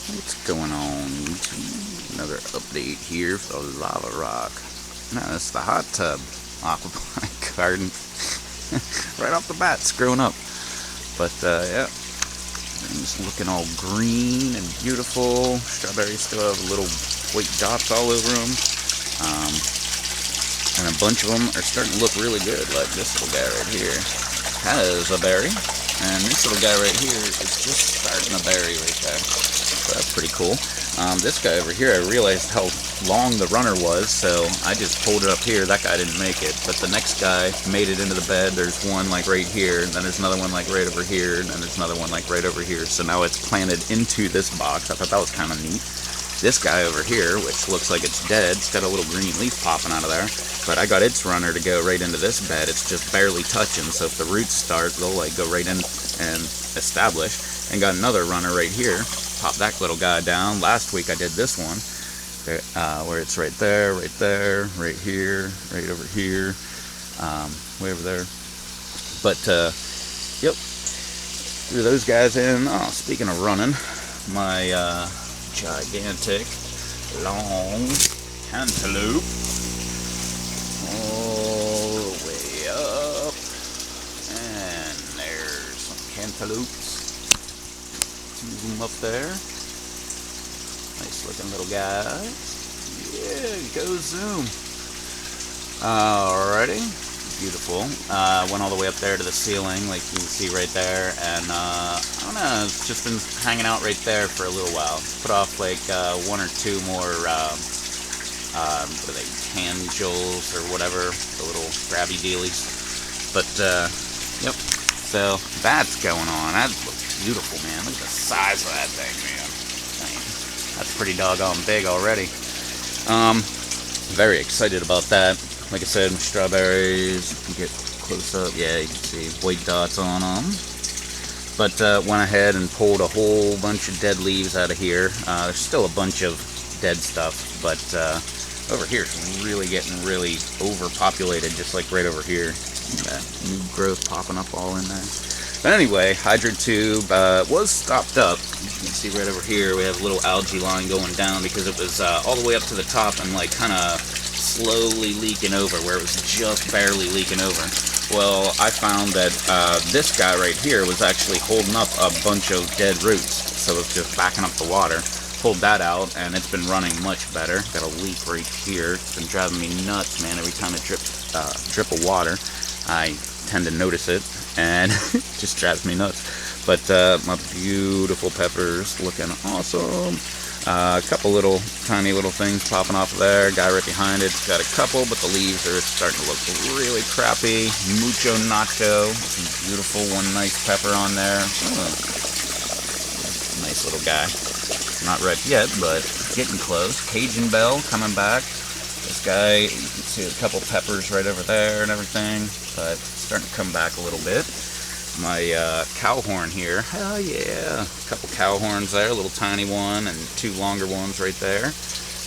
What's going on, YouTube? Another update here for the lava rock. No, it's the hot tub aquaponic garden. Right off the bat, it's growing up. But yeah, things looking all green and beautiful. Strawberries still have little white dots all over them. And a bunch of them are starting to look really good, like this little guy right here has a berry. And this little guy right here is just starting a berry right there. So that's pretty cool. This guy over here, I realized how long the runner was, so I just pulled it up here. That guy didn't make it, but the next guy made it into the bed. There's one like right here, and then there's another one like right over here, and then there's another one like right over here. So now it's planted into this box. I thought that was kind of neat. This guy over here, which looks like it's dead, it's got a little green leaf popping out of there, but I got its runner to go right into this bed. It's just barely touching, so if the roots start, they'll like go right in and establish. And got another runner right here. Pop that little guy down. Last week I did this one, where it's right there, right here, right over here, way over there. But yep, threw those guys in. Oh, speaking of running, my gigantic long cantaloupe all the way up, and there's some cantaloupes. Two of them up there. Nice looking little guys. Yeah, go zoom. Alrighty, beautiful. Went all the way up there to the ceiling, like you can see right there, and I don't know, it's just been hanging out right there for a little while. Put off like one or two more, what are they, tandules or whatever, the little grabby dealies. But yep, so that's going on. That looks beautiful, man. Look at the size of that thing, man. That's pretty doggone big already. Very excited about that. Like I said, strawberries, you can get close up, yeah, you can see white dots on them. But went ahead and pulled a whole bunch of dead leaves out of here. There's still a bunch of dead stuff, but over here it's really getting really overpopulated, just like right over here. That new growth popping up all in there. But anyway, hydrant tube was stopped up. You can see right over here we have a little algae line going down because it was all the way up to the top and like kind of slowly leaking over, where it was just barely leaking over. Well, I found that this guy right here was actually holding up a bunch of dead roots, so it's just backing up the water. Pulled that out, and it's been running much better. Got a leak right here. It's been driving me nuts, man. Every time I drip of water, I tend to notice it, and it just drives me nuts. But my beautiful peppers looking awesome. A couple little tiny little things popping off of there. Guy right behind it's got a couple, but the leaves are starting to look really crappy. Mucho nacho, beautiful. One nice pepper on there. Nice little guy. Not red yet, but getting close. Cajun bell coming back. This guy, you can see a couple peppers right over there and everything, but starting to come back a little bit. My cow horn here, hell yeah, a couple cow horns there, a little tiny one and two longer ones right there.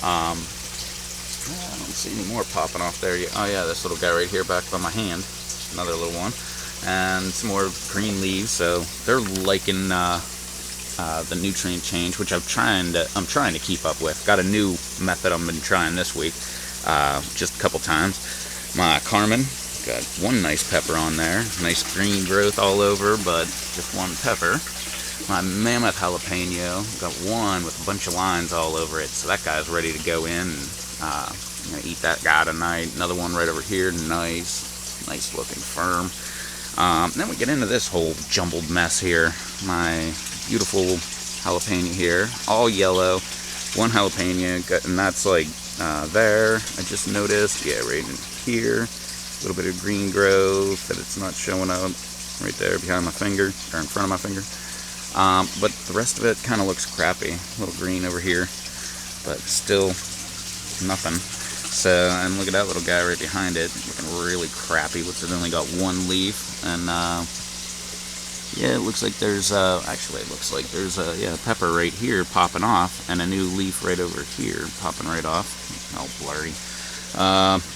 I don't see any more popping off there yet. Oh yeah, this little guy right here back by my hand, another little one, and some more green leaves. So they're liking the nutrient change, which I'm trying to keep up with. Got a new method I've been trying this week, just a couple times. My Carmen. Got one nice pepper on there, nice green growth all over, but just one pepper. My mammoth jalapeno, got one with a bunch of lines all over it, so that guy's ready to go in and I'm gonna eat that guy tonight. Another one right over here, nice looking firm. Then we get into this whole jumbled mess here. My beautiful jalapeno here, all yellow, one jalapeno, and that's like there, I just noticed, yeah, right in here. A little bit of green growth that it's not showing up right there behind my finger, or in front of my finger. But the rest of it kind of looks crappy. A little green over here, but still nothing. So, and look at that little guy right behind it, looking really crappy. Looks like it only got one leaf, and yeah, it looks like there's actually it looks like there's a pepper right here popping off, and a new leaf right over here popping right off. All blurry.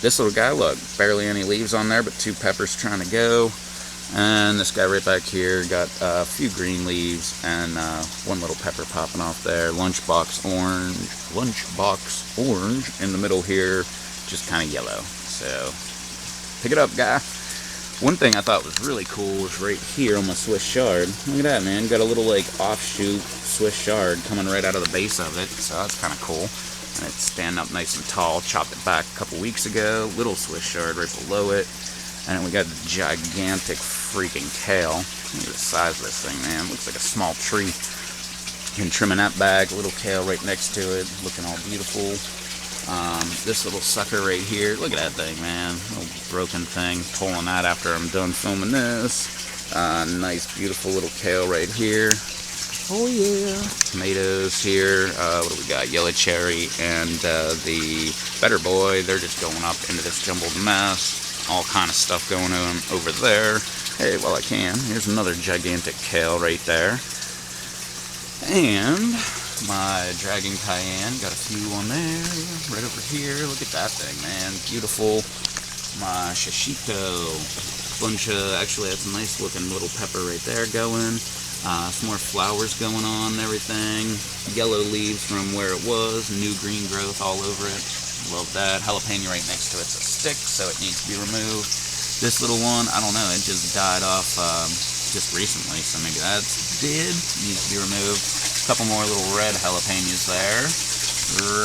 This little guy, look, barely any leaves on there, but two peppers trying to go. And this guy right back here got a few green leaves and one little pepper popping off there. Lunchbox orange in the middle here, just kind of yellow. So pick it up, guy. One thing I thought was really cool was right here on my Swiss chard. Look at that, man. Got a little like offshoot Swiss chard coming right out of the base of it. So that's kind of cool. And it's standing up nice and tall. Chopped it back a couple weeks ago. Little Swiss chard right below it. And then we got the gigantic freaking kale. Look at the size of this thing, man. Looks like a small tree. You can trimming that back. A little kale right next to it. Looking all beautiful. This little sucker right here. Look at that thing, man. Little broken thing. Pulling that after I'm done filming this. Nice, beautiful little kale right here. Oh, yeah. Tomatoes here. What do we got? Yellow cherry and the Better Boy. They're just going up into this jumbled mess. All kind of stuff going on over there. Hey, well, I can. Here's another gigantic kale right there. And my Dragon Cayenne, got a few on there. Right over here. Look at that thing, man. Beautiful. My Shishito. Bunch of, actually, that's a nice looking little pepper right there going. Some more flowers going on and everything. Yellow leaves from where it was. New green growth all over it. Love that. Jalapeno right next to it's a stick, so it needs to be removed. This little one, I don't know, it just died off just recently, so maybe that's dead. Needs to be removed. A couple more little red jalapenos there.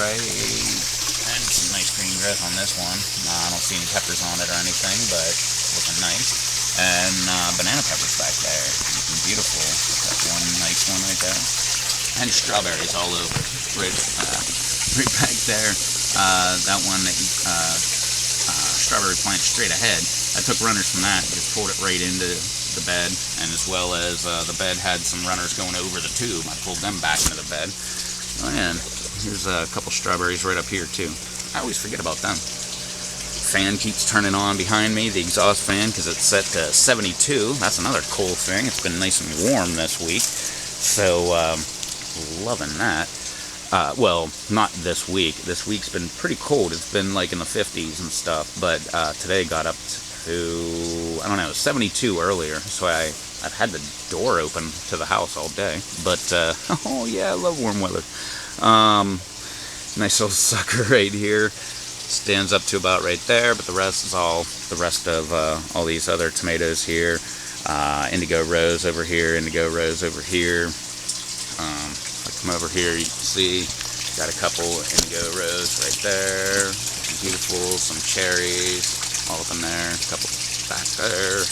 Right. And some nice green growth on this one. I don't see any peppers on it or anything, but looking nice. And banana peppers back there. Looking beautiful. Got one nice one right there. And strawberries all over. Right back there. That one, strawberry plant straight ahead. I took runners from that and just pulled it right into the bed, and as well as the bed had some runners going over the tube. I pulled them back into the bed. Oh, and here's a couple strawberries right up here too. I always forget about them. Fan keeps turning on behind me, the exhaust fan, because it's set to 72. That's another cool thing. It's been nice and warm this week, so loving that. Well, not this week. This week's been pretty cold. It's been like in the 50s and stuff, but today got up to, I don't know, 72 earlier, so I've had the door open to the house all day. But, oh yeah, I love warm weather. Nice little sucker right here. Stands up to about right there, but the rest is all the rest of all these other tomatoes here. Indigo rose over here, indigo rose over here. Come over here, you can see got a couple indigo rose right there, beautiful, some cherries all up in there, a couple back there.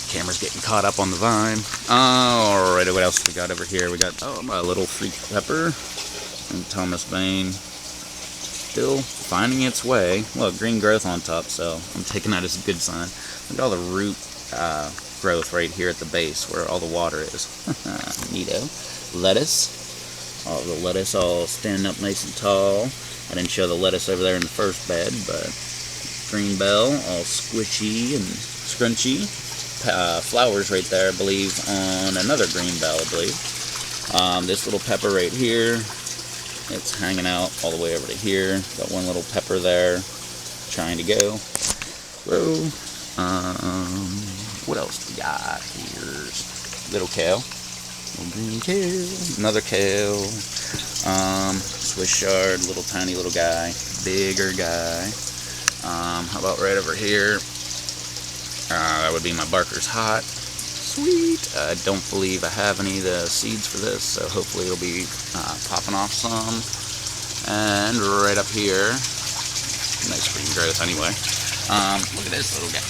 Camera's getting caught up on the vine. Alright, what else we got over here? We got a little freak pepper and Thomas Vane, still finding its way. Well, green growth on top, so I'm taking that as a good sign. Look at all the root growth right here at the base where all the water is. Neato. Lettuce. All the lettuce all standing up nice and tall. I didn't show the lettuce over there in the first bed, but green bell all squishy and scrunchy. Flowers right there, I believe, on another green bell, I believe. This little pepper right here, it's hanging out all the way over to here. Got one little pepper there, trying to go. Whoa. What else do we got? Here's little kale. Little green kale. Another kale. Swiss chard, little tiny little guy. Bigger guy. How about right over here? That would be my Barker's Hot. Sweet. I don't believe I have any of the seeds for this, so hopefully it'll be popping off some. And right up here, nice green growth anyway. Look at this little guy.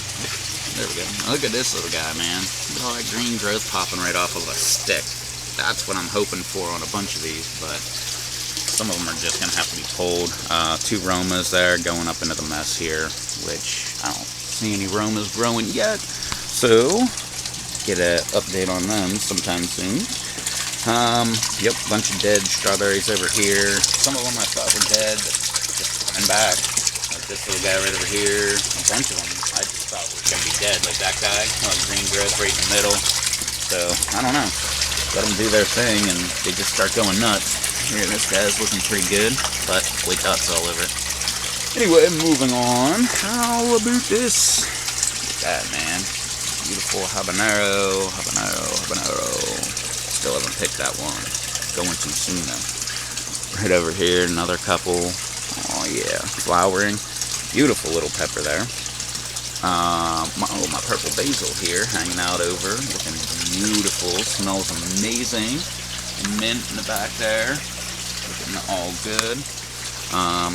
There we go. Look at this little guy, man. Look at all that green growth popping right off of a stick. That's what I'm hoping for on a bunch of these, but some of them are just going to have to be pulled. 2 Romas there going up into the mess here, which I don't see any Romas growing yet. So, get an update on them sometime soon. Yep, bunch of dead strawberries over here. Some of them I thought were dead, but just coming back. Like this little guy right over here. A bunch of them I just thought were going to be dead, like that guy. Green growth right in the middle. So, I don't know. Let them do their thing, and they just start going nuts. Here, this guy's looking pretty good, but flake dots all over it. Anyway, moving on. How about this? Look at that, man. Beautiful habanero, habanero, habanero. Still haven't picked that one. Going too soon though. Right over here, another couple. Oh yeah, flowering. Beautiful little pepper there. My purple basil here, hanging out over, looking beautiful. Smells amazing. Mint in the back there, looking all good. Oh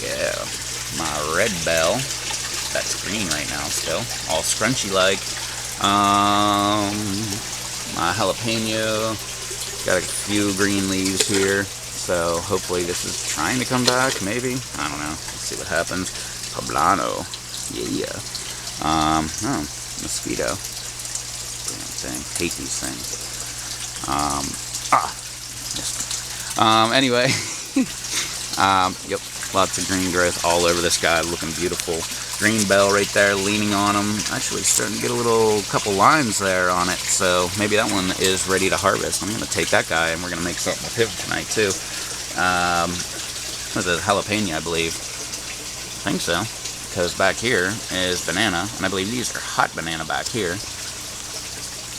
yeah, my red bell. That's green right now still, all scrunchy like. My jalapeno, got a few green leaves here, so hopefully this is trying to come back, maybe, I don't know, let's see what happens. Poblano, yeah. Oh, mosquito, damn thing, hate these things. Anyway, yep, lots of green growth all over this guy, looking beautiful. Green bell right there, leaning on them. Actually starting to get a couple lines there on it, so maybe that one is ready to harvest. I'm going to take that guy and we're going to make something with him tonight too. What is it, jalapeno, I believe. I think so, because back here is banana, and I believe these are hot banana back here.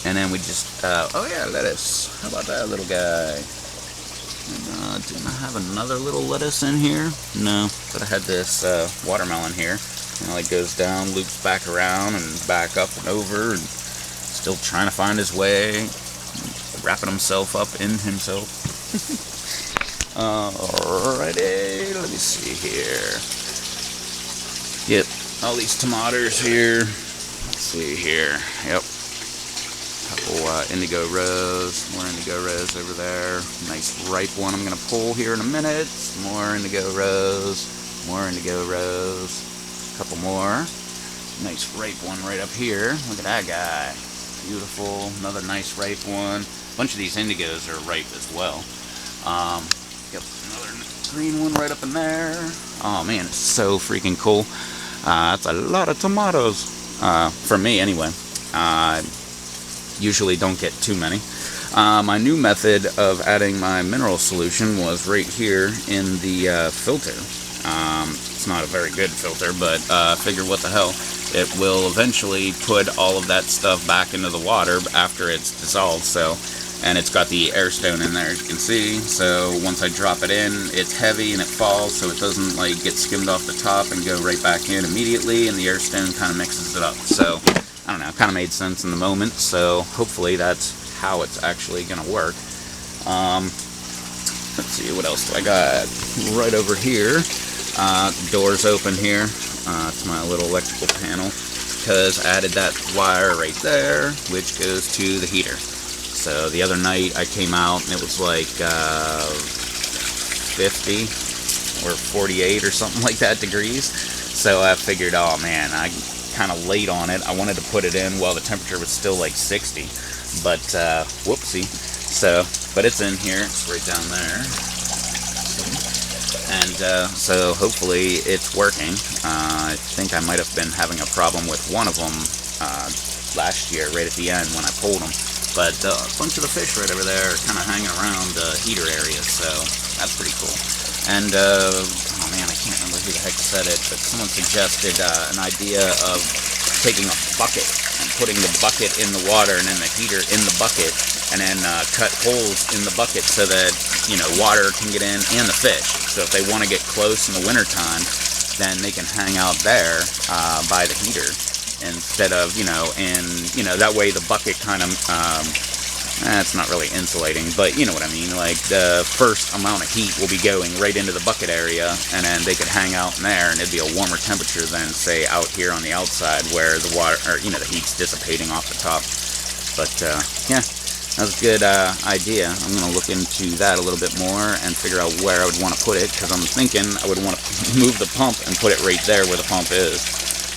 And then we just, oh yeah, lettuce. How about that little guy? Didn't I have another little lettuce in here? No, but I had this watermelon here. You know, it goes down, loops back around, and back up and over, and still trying to find his way, wrapping himself up in himself. Alrighty, let me see here. Yep, all these tomatoes here. Let's see here. Yep. Couple indigo rose, more indigo rose over there. Nice ripe one I'm going to pull here in a minute. More indigo rose, more indigo rose. Couple more. Nice ripe one right up here. Look at that guy. Beautiful. Another nice ripe one. A bunch of these indigos are ripe as well. Yep, another green one right up in there. Oh man, it's so freaking cool. That's a lot of tomatoes. For me anyway. Usually don't get too many. My new method of adding my mineral solution was right here in the filter. It's not a very good filter, but figure what the hell. It will eventually put all of that stuff back into the water after it's dissolved. So, and it's got the air stone in there, as you can see. So once I drop it in, it's heavy and it falls, so it doesn't like get skimmed off the top and go right back in immediately, and the air stone kind of mixes it up. So I don't know, kind of made sense in the moment. So hopefully that's how it's actually gonna work. Let's see, what else do I got? Right over here. Doors open here to my little electrical panel, because I added that wire right there, which goes to the heater. So the other night I came out and it was like 50 or 48 or something like that degrees. So I figured, oh man, I kind of late on it. I wanted to put it in while the temperature was still like 60, but whoopsie. So, but it's in here, it's right down there. And so hopefully it's working. I think I might have been having a problem with one of them last year, right at the end when I pulled them. But a bunch of the fish right over there are kind of hanging around the heater area, so that's pretty cool. And, oh man, I can't remember who the heck said it, but someone suggested an idea of taking a bucket and putting the bucket in the water and then the heater in the bucket, and then cut holes in the bucket so that, you know, water can get in and the fish. So if they want to get close in the wintertime, then they can hang out there by the heater instead of, you know, and, you know, that way the bucket kind of, it's not really insulating, but you know what I mean. Like the first amount of heat will be going right into the bucket area, and then they could hang out in there, and it'd be a warmer temperature than, say, out here on the outside where the water, or you know, the heat's dissipating off the top. But yeah, that's a good idea. I'm gonna look into that a little bit more and figure out where I would want to put it, because I'm thinking I would want to move the pump and put it right there where the pump is.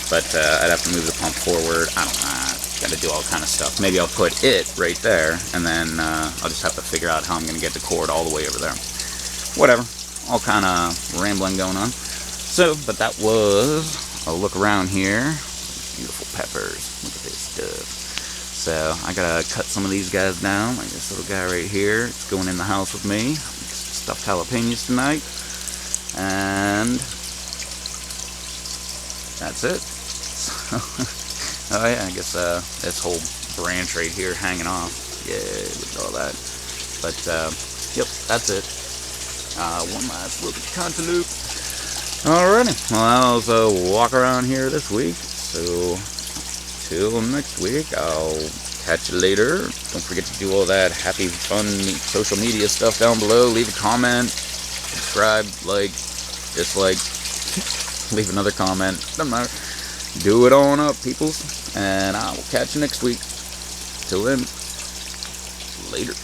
But I'd have to move the pump forward. I don't know. Got to do all kind of stuff. Maybe I'll put it right there, and then I'll just have to figure out how I'm going to get the cord all the way over there. Whatever. All kind of rambling going on. So, but that was a look around here. Beautiful peppers. Look at this stuff. So, I got to cut some of these guys down. Like this little guy right here. It's going in the house with me. Stuffed jalapenos tonight. And that's it. So, Oh yeah, I guess this whole branch right here hanging off. Yeah, look at all that. But yep, that's it. One last look at the cantaloupe. Alrighty, well, that was a walk around here this week. So till next week, I'll catch you later. Don't forget to do all that happy, fun social media stuff down below. Leave a comment, subscribe, like, dislike, leave another comment. Doesn't matter. Do it on up, peoples. And I will catch you next week. Till then, later.